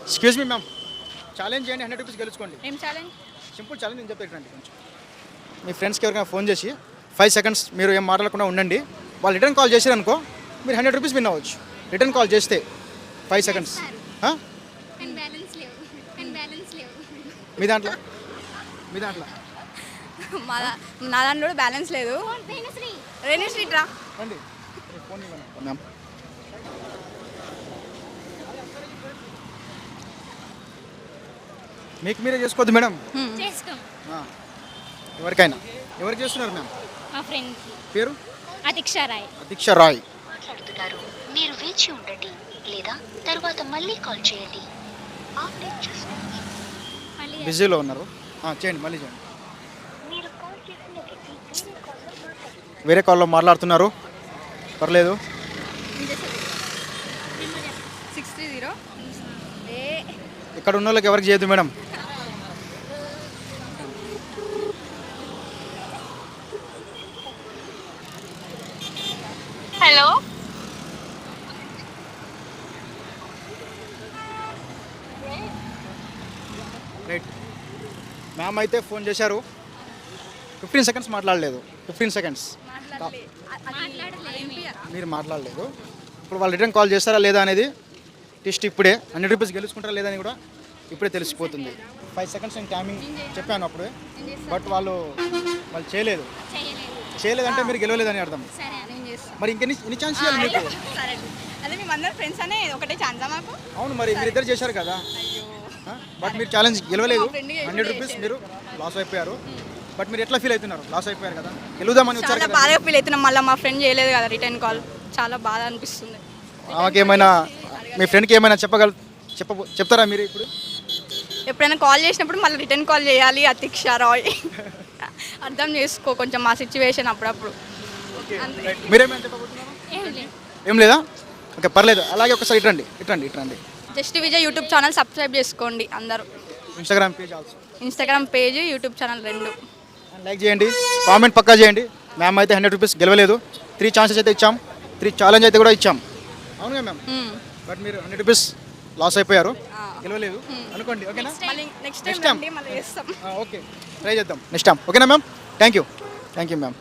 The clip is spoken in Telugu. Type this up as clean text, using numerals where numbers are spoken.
ఎక్స్క్యూజ్ మీ మ్యామ్, ఛాలెంజ్ చేయండి, 100 రూపీస్ గెలుచుకోండి. ఏం ఛాలెంజ్? సింపుల్ ఛాలెంజ్ నేను చెప్పేటండి. కొంచెం మీ ఫ్రెండ్స్కి ఎవరికైనా ఫోన్ చేసి 5 సెకండ్స్ మీరు ఏం మాట్లాడకుండా ఉండండి. వాళ్ళు రిటర్న్ కాల్ చేశారనుకో మీరు 100 రూపీస్ విన్ అవ్వచ్చు. రిటర్న్ కాల్ చేస్తే 5 సెకండ్స్. మీ దాంట్లో నా దాంట్లో బ్యాలెన్స్ లేదు. రేణుశ్రీ రా రండి, ఫోన్ ఇవ్వండి మ్యామ్. మీకు మీరే చేసుకోవద్దు మేడం. ఎవరికైనా ఎవరికి చేస్తున్నారు మ్యామ్? మా ఫ్రెండ్ పేరు అతిక్షా రాయ్. మాట్లాడుతున్నారు. మీరు వేచి ఉండండి లేదా తర్వాత మళ్ళీ కాల్ చేయండి. బిజీలో ఉన్నారు. చేయండి, మళ్ళీ చేయండి. మీరు కాల్ చేసిన వ్యక్తి వేరే కాల్లో మాట్లాడుతున్నారు. పర్లేదు. 630 ఇక్కడ ఉన్న వాళ్ళకి ఎవరికి చేయొద్దు మేడం. Hello, right. మ్యామ్ అయితే ఫోన్ చేశారు. 15 సెకండ్స్ మాట్లాడలేదు. 15 సెకండ్స్ మీరు మాట్లాడలేదు. ఇప్పుడు వాళ్ళు రిటర్న్ కాల్ చేస్తారా లేదా అనేది టెస్ట్ ఇప్పుడే. 100 రూపీస్ గెలుచుకుంటారా లేదా అని కూడా ఇప్పుడే తెలిసిపోతుంది. 5 సెకండ్స్ నేను టైమింగ్ చెప్పాను అప్పుడే, బట్ వాళ్ళు చేయలేదంటే మీరు గెలవలేదని అర్థం. మరి ఇంకెన్ని ఛాన్స్ ఇవ్వాలి మీకు? అదే మేమందరం ఫ్రెండ్స్ అనే ఒకటే ఛాన్స్ మాకు. అవును, మరి మీరు ఇద్దరు చేశారు కదా. బట్ మీరు ఛాలెంజ్ గెలవలేదు. 100 రూపీస్ మీరు లాస్ అయిపోయారు. బట్ మీరు ఎట్లా ఫీల్ అవుతున్నారు? లాస్ అయిపోయారు కదా, గెలుదామని వచ్చారు చాలా బాగా ఫీల్ అవుతున్నాం. మళ్ళీ మా ఫ్రెండ్ చేయలేదు కదా రిటర్న్ కాల్, చాలా బాధ అనిపిస్తుంది. ఏమైనా మీ ఫ్రెండ్కి ఏమైనా చెప్తారా మీరు? ఇప్పుడు ఎప్పుడైనా కాల్ చేసినప్పుడు మళ్ళీ రిటర్న్ కాల్ చేయాలి అతిక్షా రాయ్. అర్థం చేసుకో కొంచెం మా సిచ్యువేషన్ అప్పుడప్పుడు. మీరేమైనా చెప్పబోతున్నారు? ఏం లేదా? ఓకే, పర్లేదు. అలాగే ఒకసారి ఇట్రండి. Just Vijay YouTube channel subscribe చేసుకోండి అందరూ. Instagram page also. Instagram page, YouTube channel 2. Like చేయండి, కామెంట్ పక్కా చేయండి. మ్యామ్ అయితే 100 రూపీస్ గెలవలేదు. 3 ఛాన్సెస్ అయితే ఇచ్చాం, 3 ఛాలెంజ్ అయితే కూడా ఇచ్చాం. అవునుగా మ్యామ్? బట్ మీరు 100 రూపీస్ లాస్ అయిపోయారు, గెలవలేదు అనుకోండి. ఓకేనా? నెక్స్ట్ టైం మళ్ళీ చేస్తాం. ఓకే, ట్రై చేద్దాం నెక్స్ట్ టైం. ఓకేనా మ్యామ్? Thank you ma'am.